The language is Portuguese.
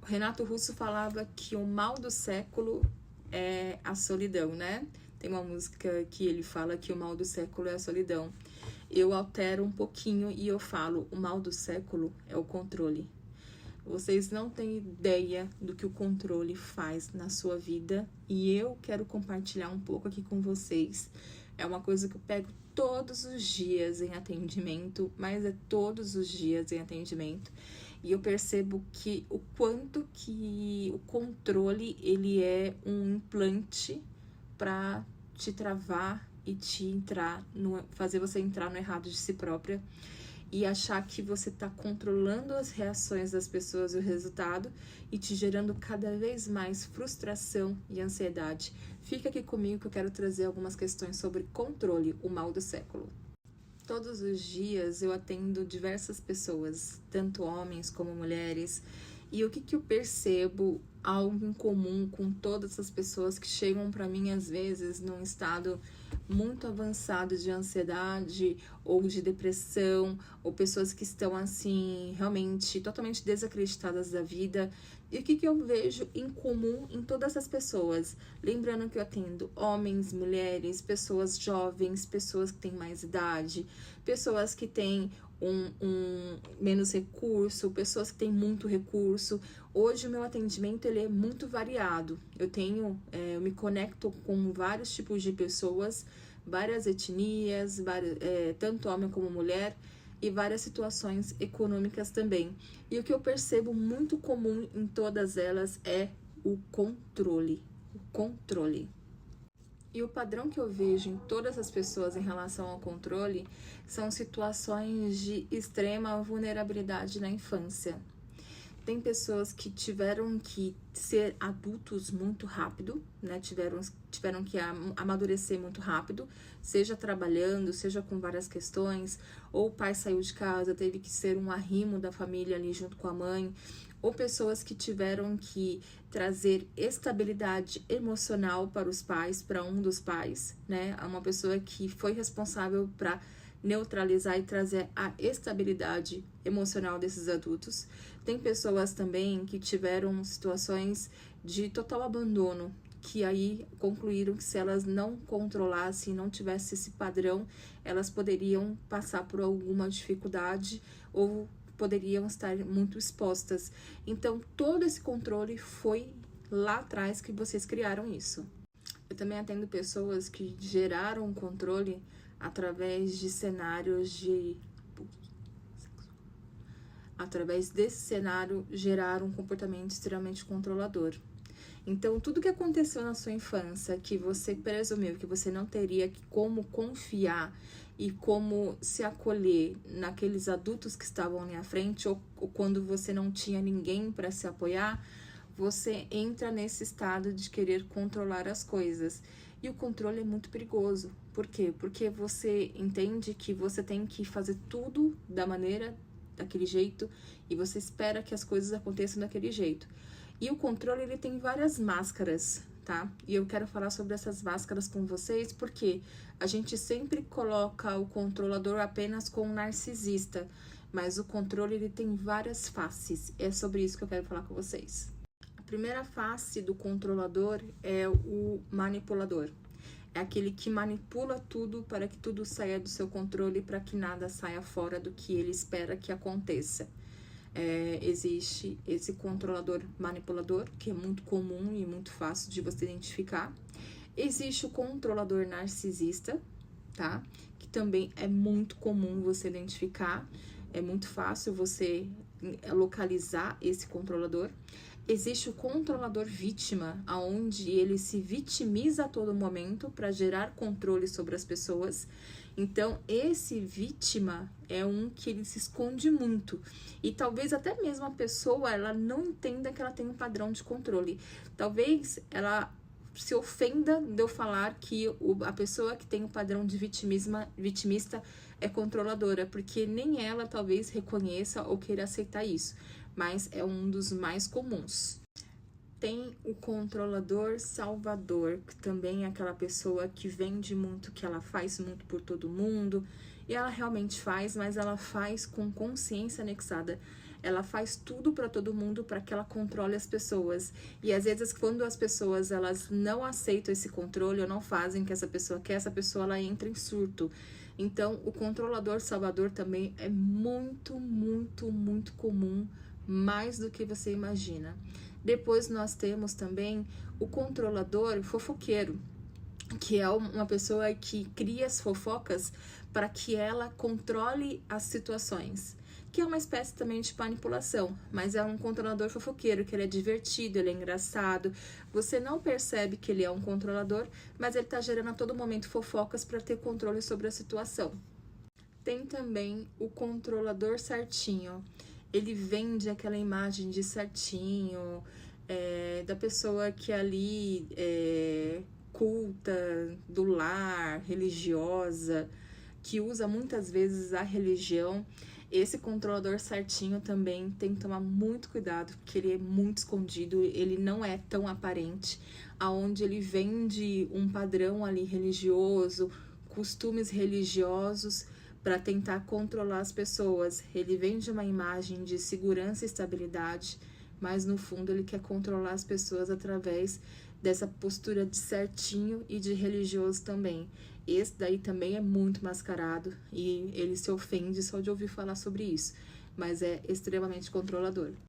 Renato Russo falava que o mal do século é a solidão, né? Tem uma música que ele fala que o mal do século é a solidão. Eu altero um pouquinho e eu falo, o mal do século é o controle. Vocês não têm ideia do que o controle faz na sua vida e eu quero compartilhar um pouco aqui com vocês. É uma coisa que eu pego todos os dias em atendimento, mas é todos os dias em atendimento. E eu percebo que o quanto que o controle, ele é um implante para te travar e fazer você entrar no errado de si própria e achar que você está controlando as reações das pessoas e o resultado e te gerando cada vez mais frustração e ansiedade. Fica aqui comigo que eu quero trazer algumas questões sobre controle, o mal do século. Todos os dias eu atendo diversas pessoas, tanto homens como mulheres, e o que eu percebo algo em comum com todas essas pessoas que chegam para mim às vezes num estado muito avançado de ansiedade ou de depressão, ou pessoas que estão assim realmente totalmente desacreditadas da vida. E o que eu vejo em comum em todas essas pessoas? Lembrando que eu atendo homens, mulheres, pessoas jovens, pessoas que têm mais idade, pessoas que têm menos recurso, pessoas que têm muito recurso. Hoje o meu atendimento ele é muito variado. Eu me conecto com vários tipos de pessoas, várias etnias, tanto homem como mulher, e várias situações econômicas também. E o que eu percebo muito comum em todas elas é o controle. O controle. E o padrão que eu vejo em todas as pessoas em relação ao controle são situações de extrema vulnerabilidade na infância. Tem pessoas que tiveram que ser adultos muito rápido, né? Tiveram que amadurecer muito rápido, seja trabalhando, seja com várias questões, ou o pai saiu de casa, teve que ser um arrimo da família ali junto com a mãe, ou pessoas que tiveram que trazer estabilidade emocional para os pais, para um dos pais, né? Uma pessoa que foi responsável para neutralizar e trazer a estabilidade emocional desses adultos. Tem pessoas também que tiveram situações de total abandono, que aí concluíram que se elas não controlassem, não tivessem esse padrão, elas poderiam passar por alguma dificuldade ou poderiam estar muito expostas. Então, todo esse controle foi lá atrás que vocês criaram isso. Eu também atendo pessoas que geraram controle através de cenários de... Através desse cenário, geraram um comportamento extremamente controlador. Então, tudo que aconteceu na sua infância, que você presumiu que você não teria como confiar e como se acolher naqueles adultos que estavam ali à frente, ou quando você não tinha ninguém para se apoiar, você entra nesse estado de querer controlar as coisas. E o controle é muito perigoso. Por quê? Porque você entende que você tem que fazer tudo daquele jeito, e você espera que as coisas aconteçam daquele jeito. E o controle, ele tem várias máscaras, tá? E eu quero falar sobre essas máscaras com vocês, porque a gente sempre coloca o controlador apenas com o narcisista, mas o controle, ele tem várias faces. É sobre isso que eu quero falar com vocês. A primeira face do controlador é o manipulador. É aquele que manipula tudo para que tudo saia do seu controle, para que nada saia fora do que ele espera que aconteça. Existe esse controlador manipulador, que é muito comum e muito fácil de você identificar. Existe o controlador narcisista, tá? Que também é muito comum você identificar. É muito fácil você localizar esse controlador. Existe o controlador vítima, onde ele se vitimiza a todo momento para gerar controle sobre as pessoas. Então, esse vítima é um que ele se esconde muito. E talvez até mesmo a pessoa, ela não entenda que ela tem um padrão de controle. Talvez ela se ofenda de eu falar que a pessoa que tem o padrão de vitimista é controladora, porque nem ela talvez reconheça ou queira aceitar isso, mas é um dos mais comuns. Tem o controlador salvador, que também é aquela pessoa que vende muito, que ela faz muito por todo mundo, e ela realmente faz, mas ela faz com consciência anexada. ela faz tudo para todo mundo para que ela controle as pessoas. E às vezes quando as pessoas elas não aceitam esse controle ou não fazem o que essa pessoa quer, essa pessoa ela entra em surto. Então, o controlador salvador também é muito, muito, muito comum, mais do que você imagina. Depois nós temos também o controlador fofoqueiro, que é uma pessoa que cria as fofocas para que ela controle as situações, que é uma espécie também de manipulação, mas é um controlador fofoqueiro, que ele é divertido, ele é engraçado, você não percebe que ele é um controlador, mas ele está gerando a todo momento fofocas para ter controle sobre a situação. Tem também o controlador certinho, ele vende aquela imagem de certinho, da pessoa que ali culta, do lar, religiosa, que usa muitas vezes a religião. Esse controlador certinho também tem que tomar muito cuidado, porque ele é muito escondido, ele não é tão aparente, aonde ele vende um padrão ali religioso, costumes religiosos, para tentar controlar as pessoas. Ele vende uma imagem de segurança e estabilidade, mas no fundo ele quer controlar as pessoas através dessa postura de certinho e de religioso também. Esse daí também é muito mascarado e ele se ofende só de ouvir falar sobre isso, mas é extremamente controlador.